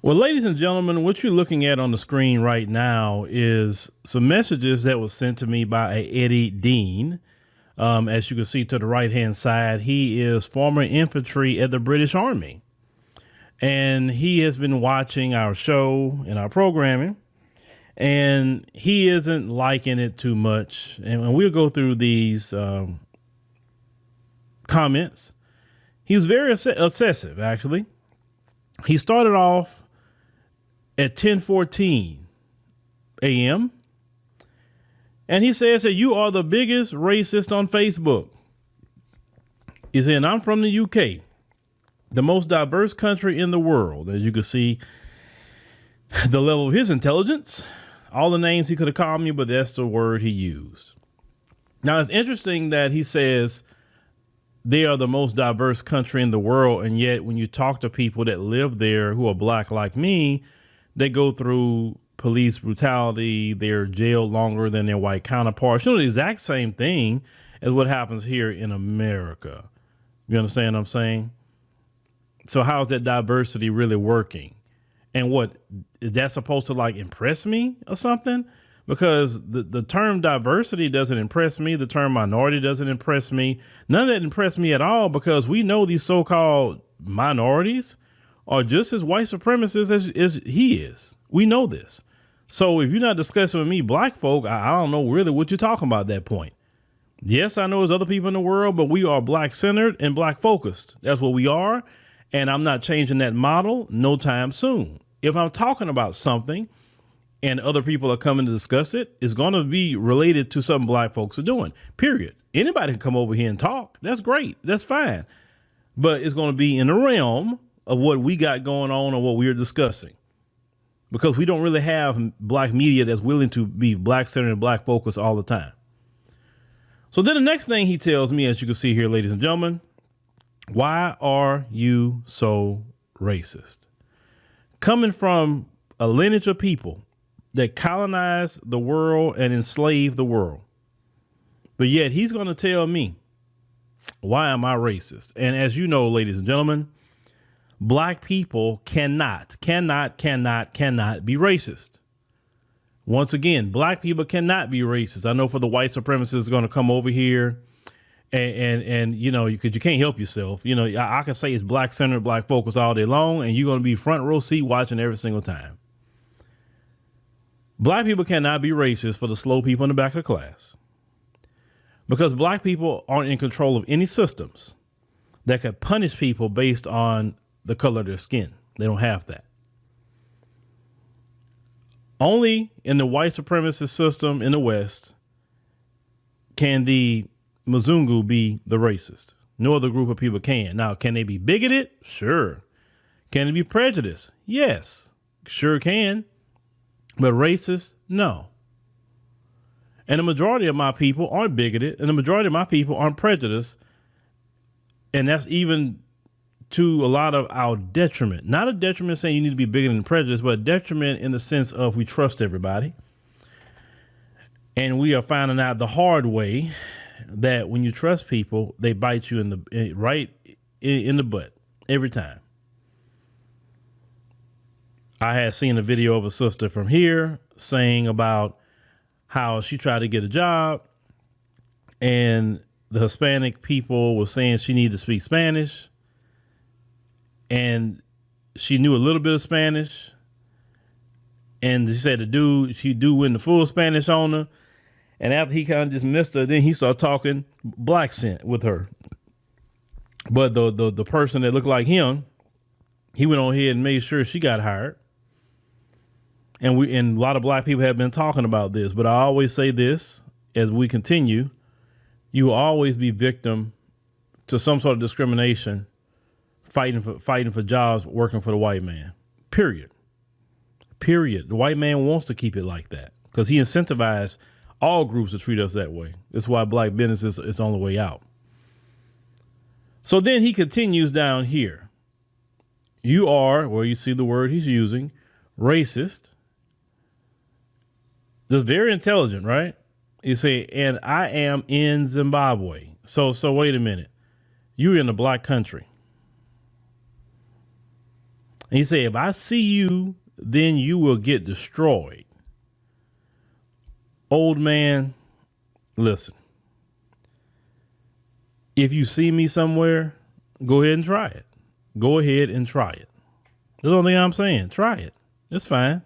Well, ladies and gentlemen, what you're looking at on the screen right now is some messages that was sent to me by a Eddie Dean. As you can see to the right hand side, he is former infantry at the British Army, and he has been watching our show and our programming, and he isn't liking it too much. And we'll go through these comments. He was very obsessive, actually. He started off at 10:14 a.m. and he says that you are the biggest racist on Facebook. He said, I'm from the UK, the most diverse country in the world. As you can see, the level of his intelligence, all the names he could have called me, but that's the word he used. Now, it's interesting that he says they are the most diverse country in the world. And yet when you talk to people that live there who are black like me, they go through police brutality. They're jailed longer than their white counterparts. You know, the exact same thing as what happens here in America. You understand what I'm saying? So how is that diversity really working? And what is that supposed to like impress me or something? Because the term diversity doesn't impress me. The term minority doesn't impress me. None of that impressed me at all, because we know these so-called minorities are just as white supremacists as he is. We know this. So if you're not discussing with me, black folk, I don't know really what you're talking about at that point. Yes, I know there's other people in the world, but we are black centered and black focused. That's what we are. And I'm not changing that model no time soon. If I'm talking about something and other people are coming to discuss it, it's going to be related to something black folks are doing, period. Anybody can come over here and talk. That's great. That's fine. But it's going to be in the realm of what we got going on or what we're discussing, because we don't really have black media that's willing to be black centered and black focused all the time. So then the next thing he tells me, as you can see here, ladies and gentlemen, why are you so racist? Coming from a lineage of people that colonized the world and enslaved the world. But yet he's going to tell me, why am I racist? And as you know, ladies and gentlemen, black people cannot be racist. Once again, black people cannot be racist. I know for the white supremacists going to come over here and you know, you can't help yourself. You know, I can say it's black centered, black focused all day long, and you're going to be front row seat watching every single time. Black people cannot be racist for the slow people in the back of the class, because black people aren't in control of any systems that could punish people based on the color of their skin. They don't have that. Only in the white supremacist system in the West can the Mzungu be the racist. No other group of people can. Now, can they be bigoted? Sure. Can they be prejudiced? Yes, sure can. But racist? No. And the majority of my people aren't bigoted, and the majority of my people aren't prejudiced. And that's even to a lot of our detriment. Not a detriment saying you need to be bigoted and prejudiced, but a detriment in the sense of we trust everybody. And we are finding out the hard way that when you trust people, they bite you in the butt every time. I had seen a video of a sister from here saying about how she tried to get a job, and the Hispanic people were saying she needed to speak Spanish, and she knew a little bit of Spanish, and she said she went the full Spanish on her, and after he kind of dismissed her, then he started talking black accent with her. But the person that looked like him, he went on ahead and made sure she got hired. And a lot of black people have been talking about this, but I always say this as we continue: you will always be victim to some sort of discrimination, fighting for jobs, working for the white man. Period. The white man wants to keep it like that because he incentivized all groups to treat us that way. That's why black business is on the way out. So then he continues down here. You are, where you see the word he's using, racist. Just very intelligent, right? You say, and I am in Zimbabwe. So wait a minute. You're in a black country. And he said, if I see you, then you will get destroyed. Old man, listen. If you see me somewhere, go ahead and try it. Go ahead and try it. That's the only thing I'm saying. Try it. It's fine.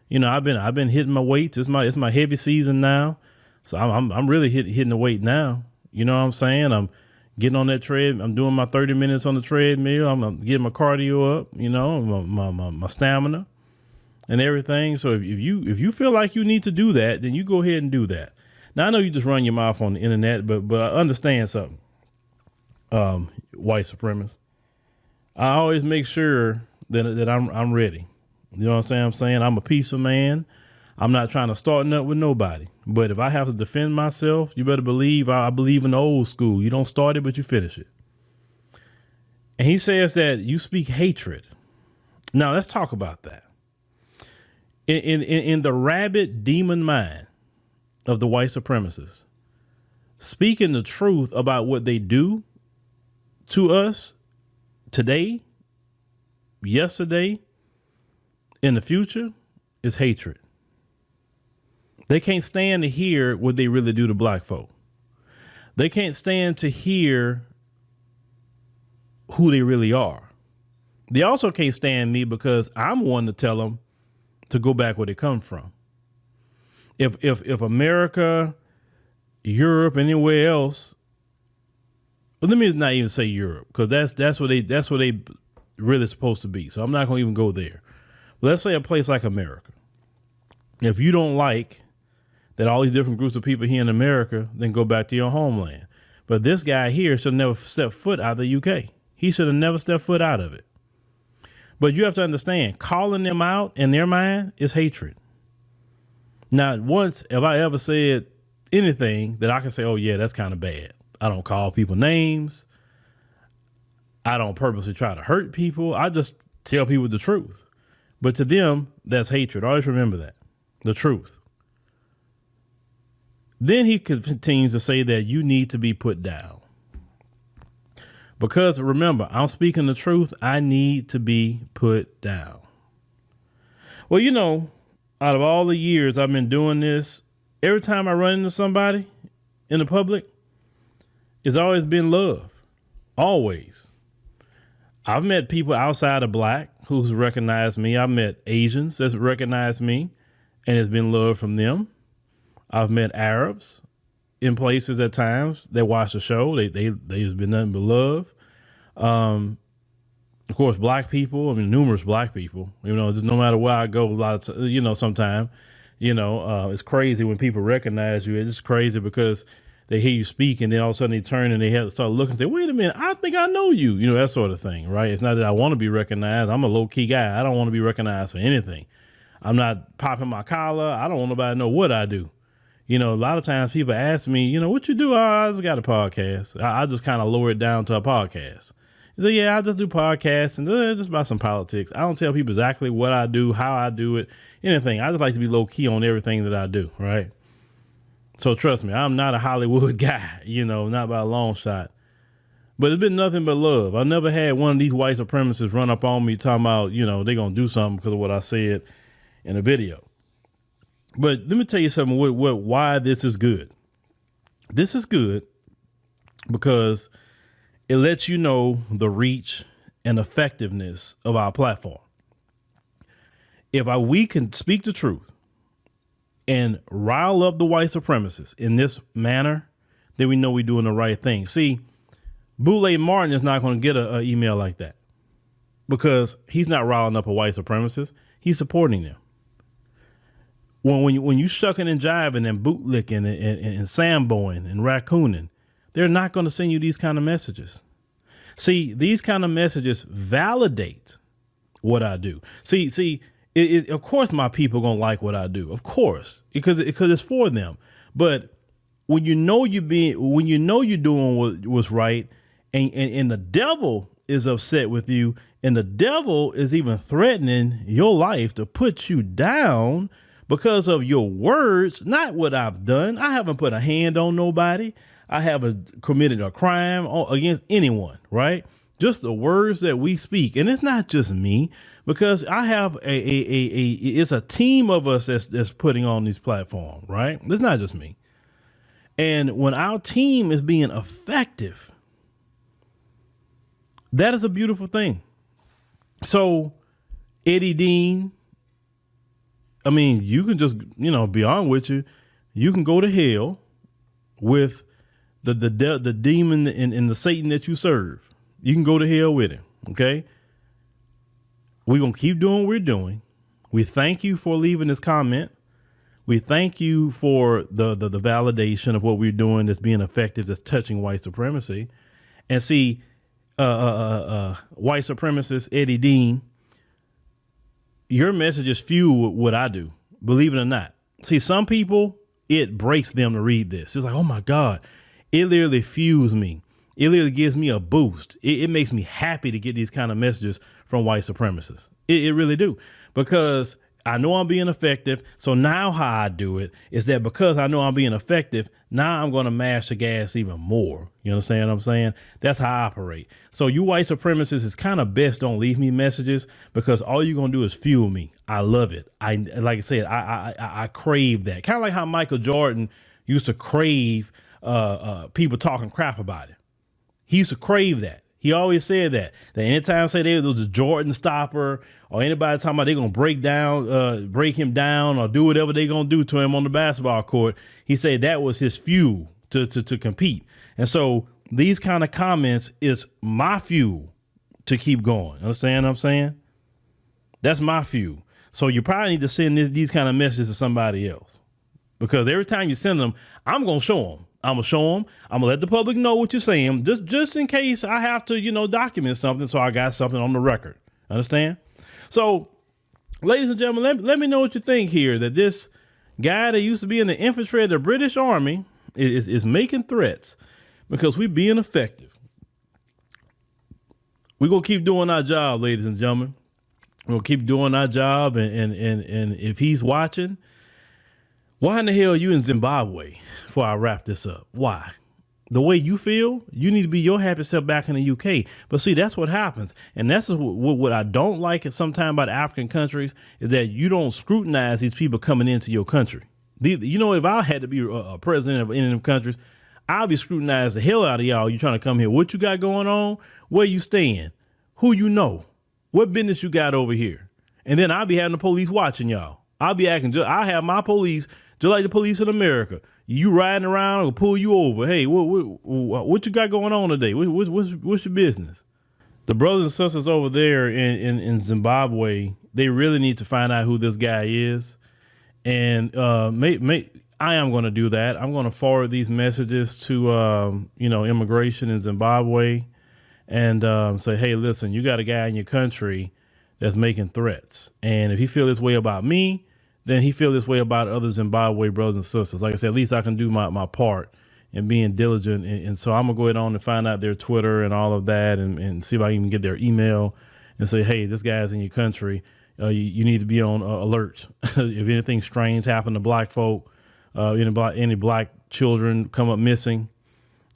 You know, I've been hitting my weights. It's my heavy season now. So I'm really hitting the weight now. You know what I'm saying? I'm getting on that tread. I'm doing my 30 minutes on the treadmill. I'm getting my cardio up, you know, my stamina and everything. So if you feel like you need to do that, then you go ahead and do that. Now I know you just run your mouth on the internet, but I understand something. White supremacists. I always make sure that I'm ready. You know what I'm saying? I'm a peaceful man. I'm not trying to start nothing with nobody. But if I have to defend myself, you better believe I believe in the old school. You don't start it, but you finish it. And he says that you speak hatred. Now let's talk about that. In the rabid demon mind of the white supremacists, speaking the truth about what they do to us today, yesterday, in the future is hatred. They can't stand to hear what they really do to black folk. They can't stand to hear who they really are. They also can't stand me because I'm one to tell them to go back where they come from. If America, Europe, anywhere else, well, let me not even say Europe, because that's where they really supposed to be. So I'm not going to even go there. But let's say a place like America. If you don't like that all these different groups of people here in America, then go back to your homeland. But this guy here should never step foot out of the UK. He should have never stepped foot out of it. But you have to understand, calling them out in their mind is hatred. Not once have I ever said anything that I can say, oh yeah, that's kind of bad. I don't call people names. I don't purposely try to hurt people. I just tell people the truth. But to them, that's hatred. Always remember that. The truth. Then he continues to say that you need to be put down. Because remember, I'm speaking the truth. I need to be put down. Well, you know, out of all the years I've been doing this, every time I run into somebody in the public, it's always been love. Always. I've met people outside of black who's recognized me. I've met Asians that's recognized me, and it's been love from them. I've met Arabs in places at times. They watch the show. They've been nothing but love. Of course, black people. I mean, numerous black people. You know, just no matter where I go, a lot of sometimes, it's crazy when people recognize you. It's crazy because they hear you speak, and then all of a sudden they turn and they have to start looking and say, "Wait a minute, I think I know you." You know, that sort of thing, right? It's not that I want to be recognized. I'm a low key guy. I don't want to be recognized for anything. I'm not popping my collar. I don't want nobody to know what I do. You know, a lot of times people ask me, what you do? Oh, I just got a podcast. I just kind of lower it down to a podcast. They say, yeah, I just do podcasts and just about some politics. I don't tell people exactly what I do, how I do it, anything. I just like to be low key on everything that I do, right? So trust me, I'm not a Hollywood guy, not by a long shot. But it's been nothing but love. I never had one of these white supremacists run up on me talking about, they're going to do something because of what I said in a video. But let me tell you something, why this is good. This is good because it lets you know the reach and effectiveness of our platform. If we can speak the truth and rile up the white supremacists in this manner, then we know we're doing the right thing. See, Boule Martin is not going to get an email like that because he's not riling up a white supremacist. He's supporting them. When you shucking and jiving and bootlicking and samboing and raccooning, they're not going to send you these kind of messages. See, these kind of messages validate what I do. See, of course my people gonna like what I do, of course, because it's for them. But when you're doing what's right, and the devil is upset with you, and the devil is even threatening your life to put you down because of your words, not what I've done. I haven't put a hand on nobody. I haven't committed a crime against anyone, right? just the words that we speak. And it's not just me, because I have it's a team of us that's putting on these platforms, right? It's not just me. And when our team is being effective, that is a beautiful thing. So Eddie Dean, I mean, you can just, be on with you. You can go to hell with the demon and the Satan that you serve. You can go to hell with him. Okay. We're going to keep doing what we're doing. We thank you for leaving this comment. We thank you for the validation of what we're doing that's being effective, that's touching white supremacy. And see, white supremacist Eddie Dean, your messages fuel what I do, believe it or not. See, some people, it breaks them to read this. It's like, oh my God, it literally fuels me. It literally gives me a boost. It makes me happy to get these kind of messages from white supremacists. It really do, because I know I'm being effective. So now how I do it is that because I know I'm being effective, now I'm going to mash the gas even more. You understand what I'm saying? That's how I operate. So you white supremacists, it's kind of best don't leave me messages, because all you're going to do is fuel me. I love it. Like I said, I crave that. Kind of like how Michael Jordan used to crave people talking crap about it. He used to crave that. He always said that anytime say there was a Jordan stopper or anybody talking about they're going to break him down or do whatever they're going to do to him on the basketball court, he said that was his fuel to compete. And so these kind of comments is my fuel to keep going. Understand what I'm saying? That's my fuel. So you probably need to send these kind of messages to somebody else, because every time you send them, I'm going to show them. I'm going to show them. I'm going to let the public know what you're saying, just in case I have to, document something. So I got something on the record. Understand? So, ladies and gentlemen, let me know what you think here, that this guy that used to be in the infantry of the British Army is making threats because we're being effective. We're going to keep doing our job, ladies and gentlemen. We'll keep doing our job. And if he's watching, why in the hell are you in Zimbabwe before I wrap this up? Why? The way you feel, you need to be your happy self back in the UK. But see, that's what happens. And that's what I don't like sometimes about African countries, is that you don't scrutinize these people coming into your country. If I had to be a president of any of them countries, I'll be scrutinizing the hell out of y'all. You trying to come here. What you got going on? Where you staying? Who you know? What business you got over here? And then I'll be having the police watching y'all. I'll be acting, I have my police just like the police in America. You riding around or pull you over. Hey, what you got going on today? What's your business? The brothers and sisters over there in Zimbabwe, they really need to find out who this guy is. And I am going to do that. I'm going to forward these messages to, immigration in Zimbabwe and say, hey, listen, you got a guy in your country that's making threats. And if he feel this way about me, then he feel this way about other Zimbabwe brothers and sisters. Like I said, at least I can do my part in being diligent. And so I'm going to go ahead on and find out their Twitter and all of that and see if I can even get their email and say, hey, this guy's in your country. You need to be on alert. If anything strange happened to black folk, any black children come up missing,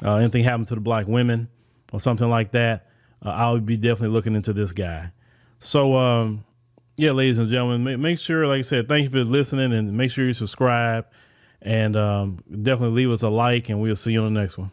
anything happened to the black women or something like that, I would be definitely looking into this guy. So, yeah, ladies and gentlemen, make sure, like I said, thank you for listening, and make sure you subscribe and definitely leave us a like, and we'll see you on the next one.